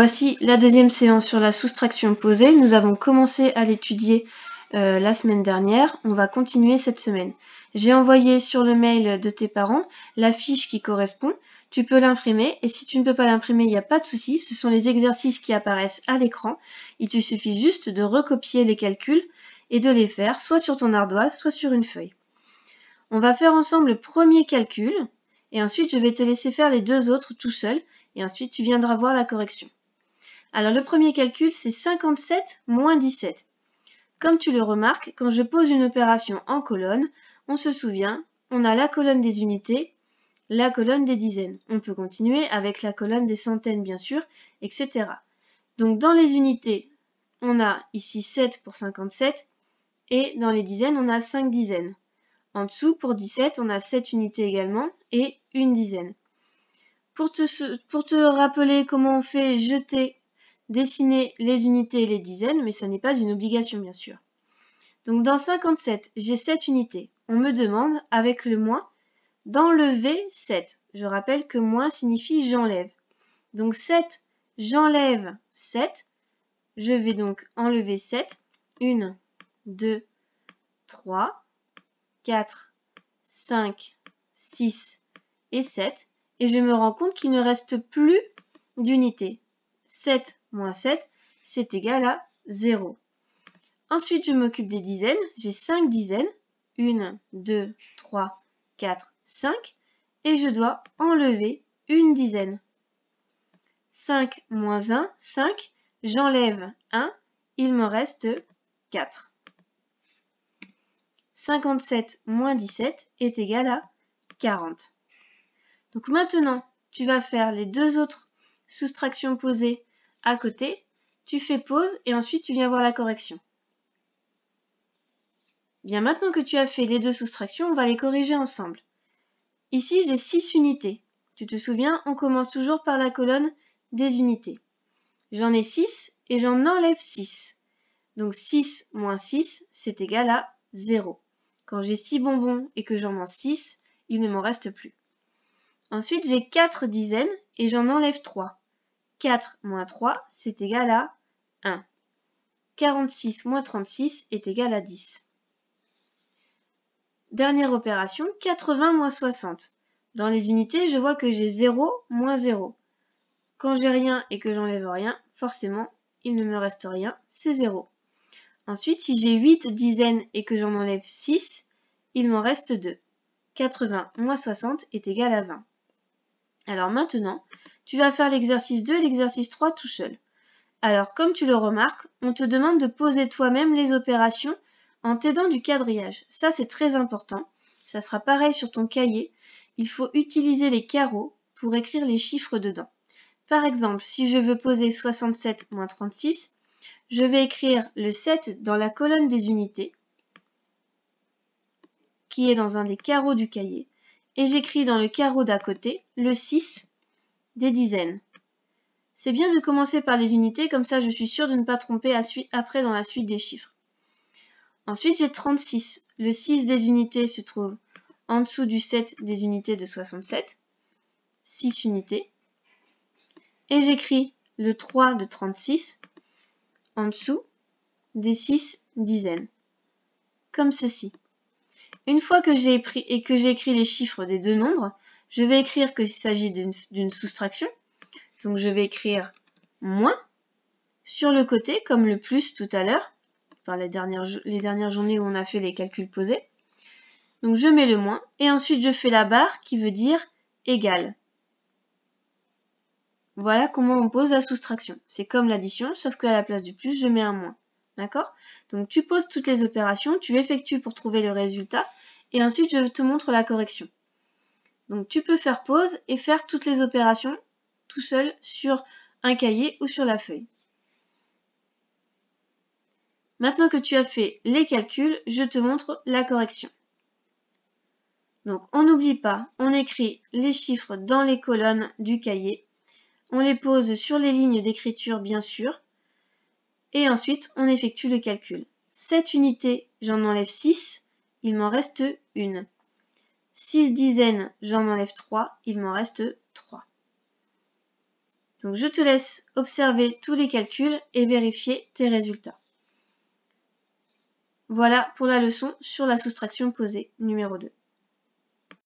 Voici la deuxième séance sur la soustraction posée. Nous avons commencé à l'étudier la semaine dernière. On va continuer cette semaine. J'ai envoyé sur le mail de tes parents la fiche qui correspond. Tu peux l'imprimer et si tu ne peux pas l'imprimer, il n'y a pas de souci. Ce sont les exercices qui apparaissent à l'écran. Il te suffit juste de recopier les calculs et de les faire soit sur ton ardoise, soit sur une feuille. On va faire ensemble le premier calcul et ensuite je vais te laisser faire les deux autres tout seul et ensuite tu viendras voir la correction. Alors le premier calcul, c'est 57 moins 17. Comme tu le remarques, quand je pose une opération en colonne, on se souvient, on a la colonne des unités, la colonne des dizaines. On peut continuer avec la colonne des centaines, bien sûr, etc. Donc dans les unités, on a ici 7 pour 57, et dans les dizaines, on a 5 dizaines. En dessous, pour 17, on a 7 unités également, et une dizaine. Pour te rappeler comment on fait dessiner les unités et les dizaines, mais ça n'est pas une obligation bien sûr. Donc dans 57, j'ai 7 unités. On me demande, avec le moins, d'enlever 7. Je rappelle que moins signifie j'enlève. Donc 7, j'enlève 7. Je vais donc enlever 7. 1, 2, 3, 4, 5, 6 et 7. Et je me rends compte qu'il ne reste plus d'unités. 7 moins 7, c'est égal à 0. Ensuite, je m'occupe des dizaines. J'ai 5 dizaines. 1, 2, 3, 4, 5. Et je dois enlever une dizaine. 5 moins 1, 5. J'enlève 1. Il me reste 4. 57 moins 17 est égal à 40. Donc maintenant, tu vas faire les deux autres soustractions posées à côté. Tu fais pause et ensuite tu viens voir la correction. Bien, maintenant que tu as fait les deux soustractions, on va les corriger ensemble. Ici, j'ai 6 unités. Tu te souviens, on commence toujours par la colonne des unités. J'en ai 6 et j'en enlève 6. Donc 6 moins 6, c'est égal à 0. Quand j'ai 6 bonbons et que j'en mange 6, il ne m'en reste plus. Ensuite, j'ai 4 dizaines et j'en enlève 3. 4 moins 3, c'est égal à 1. 46 moins 36 est égal à 10. Dernière opération, 80 moins 60. Dans les unités, je vois que j'ai 0 moins 0. Quand j'ai rien et que j'enlève rien, forcément, il ne me reste rien, c'est 0. Ensuite, si j'ai 8 dizaines et que j'en enlève 6, il m'en reste 2. 80 moins 60 est égal à 20. Alors maintenant, tu vas faire l'exercice 2 et l'exercice 3 tout seul. Alors, comme tu le remarques, on te demande de poser toi-même les opérations en t'aidant du quadrillage. Ça, c'est très important. Ça sera pareil sur ton cahier. Il faut utiliser les carreaux pour écrire les chiffres dedans. Par exemple, si je veux poser 67 moins 36, je vais écrire le 7 dans la colonne des unités, qui est dans un des carreaux du cahier, et j'écris dans le carreau d'à côté le 6 des dizaines. C'est bien de commencer par les unités, comme ça je suis sûre de ne pas tromper après dans la suite des chiffres. Ensuite j'ai 36. Le 6 des unités se trouve en dessous du 7 des unités de 67. 6 unités. Et j'écris le 3 de 36 en dessous des 6 dizaines. Comme ceci. Une fois que j'ai écrit les chiffres des deux nombres, je vais écrire qu'il s'agit d'une soustraction. Donc je vais écrire moins sur le côté, comme le plus tout à l'heure, enfin les dernières journées où on a fait les calculs posés. Donc je mets le moins, et ensuite je fais la barre qui veut dire égal. Voilà comment on pose la soustraction. C'est comme l'addition, sauf qu'à la place du plus, je mets un moins. D'accord? Donc tu poses toutes les opérations, tu effectues pour trouver le résultat, et ensuite je te montre la correction. Donc tu peux faire pause et faire toutes les opérations tout seul sur un cahier ou sur la feuille. Maintenant que tu as fait les calculs, je te montre la correction. Donc on n'oublie pas, on écrit les chiffres dans les colonnes du cahier, on les pose sur les lignes d'écriture bien sûr, et ensuite on effectue le calcul. 7 unités, j'en enlève 6, il m'en reste 1. 6 dizaines, j'en enlève 3, il m'en reste 3. Donc je te laisse observer tous les calculs et vérifier tes résultats. Voilà pour la leçon sur la soustraction posée numéro 2.